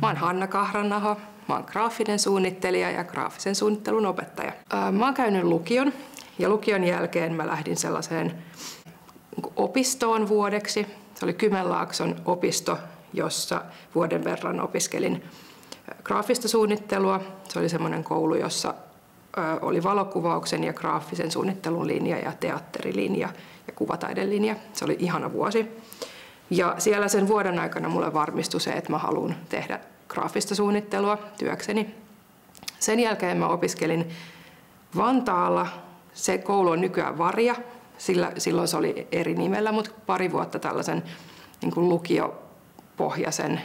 Mä oon Hanna Kahrannaho, mä oon graafinen suunnittelija ja graafisen suunnittelun opettaja. Mä oon käynyt lukion ja lukion jälkeen mä lähdin sellaiseen opistoon vuodeksi. Se oli Kymenlaakson opisto, jossa vuoden verran opiskelin graafista suunnittelua. Se oli semmoinen koulu, jossa oli valokuvauksen ja graafisen suunnittelun linja ja teatterilinja ja kuvataidelinja. Se oli ihana vuosi. Ja siellä sen vuoden aikana mulle varmistui se, että mä haluan tehdä graafista suunnittelua työkseni. Sen jälkeen mä opiskelin Vantaalla. Se koulu on nykyään Varja. Silloin se oli eri nimellä, mutta pari vuotta tällaisen niin kuin lukiopohjaisen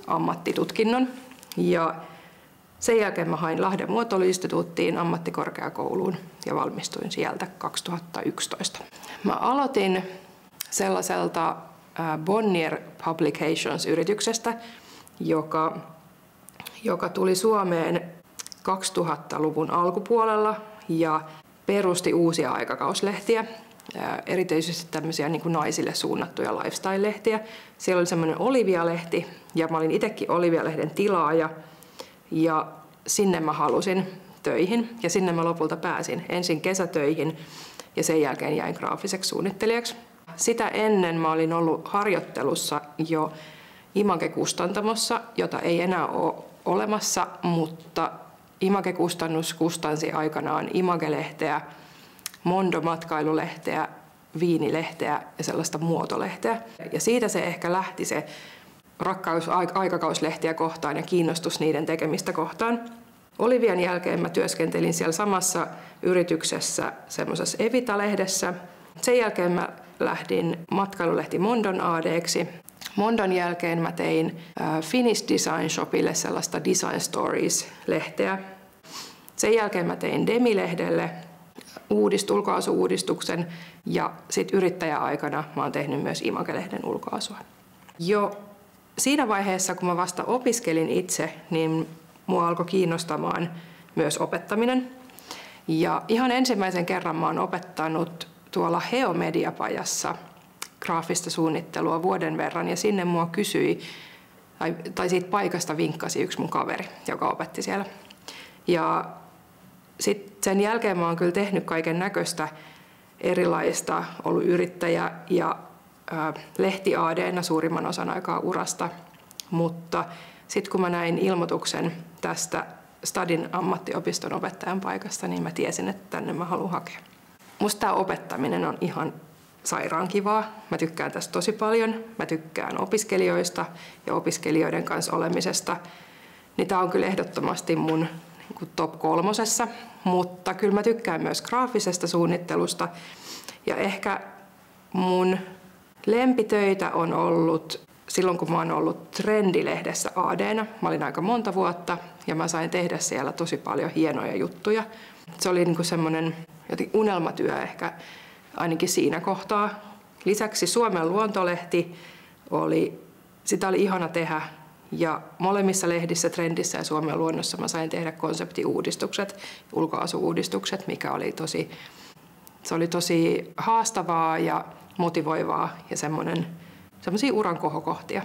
ammattitutkinnon. Ja sen jälkeen mä hain Lahden muotoiluinstituuttiin ammattikorkeakouluun ja valmistuin sieltä 2011. Mä aloitin sellaiselta Bonnier Publications-yrityksestä, joka tuli Suomeen 2000-luvun alkupuolella ja perusti uusia aikakauslehtiä, erityisesti tämmöisiä niin kuin naisille suunnattuja lifestyle-lehtiä. Siellä oli semmoinen Olivia-lehti ja mä olin itsekin Olivia-lehden tilaaja ja sinne mä halusin töihin ja sinne mä lopulta pääsin ensin kesätöihin ja sen jälkeen jäin graafiseksi suunnittelijaksi. Sitä ennen mä olin ollut harjoittelussa jo Image-kustantamossa, jota ei enää ole olemassa, mutta Image-kustannus kustansi aikanaan Image-lehteä, Mondo-matkailulehteä, Viinilehteä ja sellaista muotolehteä. Ja siitä se ehkä lähti se rakkaus aikakauslehtiä kohtaan ja kiinnostus niiden tekemistä kohtaan. Olivian jälkeen mä työskentelin siellä samassa yrityksessä semmoisessa Evita-lehdessä. Sen jälkeen mä lähdin matkailulehti Mondon AD:ksi. Mondon jälkeen mä tein Finnish Design Shopille sellaista Design Stories-lehteä. Sen jälkeen mä tein Demi-lehdelle ulkoasu-uudistuksen ja sitten yrittäjäaikana mä oon tehnyt myös Image-lehden ulkoasua. Jo siinä vaiheessa, kun mä vasta opiskelin itse, niin mua alkoi kiinnostamaan myös opettaminen. Ja ihan ensimmäisen kerran mä oon opettanut tuolla Heo-mediapajassa graafista suunnittelua vuoden verran ja sinne mua kysyi, tai siitä paikasta vinkkasi yksi mun kaveri, joka opetti siellä. Ja sitten sen jälkeen mä oon kyllä tehnyt kaiken näköistä erilaista, ollut yrittäjä ja lehti-AD:nä suurimman osan aikaa urasta, mutta sitten kun mä näin ilmoituksen tästä Stadin ammattiopiston opettajan paikasta, niin mä tiesin, että tänne mä haluan hakea. Musta tämä opettaminen on ihan sairaan kivaa. Mä tykkään tästä tosi paljon. Mä tykkään opiskelijoista ja opiskelijoiden kanssa olemisesta. Niin tää on kyllä ehdottomasti mun top 3, mutta kyllä mä tykkään myös graafisesta suunnittelusta. Ja ehkä mun lempitöitä on ollut silloin, kun mä oon ollut Trendilehdessä AD:na. Mä olin aika monta vuotta ja mä sain tehdä siellä tosi paljon hienoja juttuja. Se oli niin kuin semmoinen unelmatyö ehkä ainakin siinä kohtaa. Lisäksi Suomen luontolehti sitä oli ihana tehdä. Ja molemmissa lehdissä, Trendissä ja Suomen luonnossa mä sain tehdä konseptiuudistukset, ulkoasu-uudistukset, mikä oli tosi haastavaa ja motivoivaa ja semmoisia uran kohokohtia.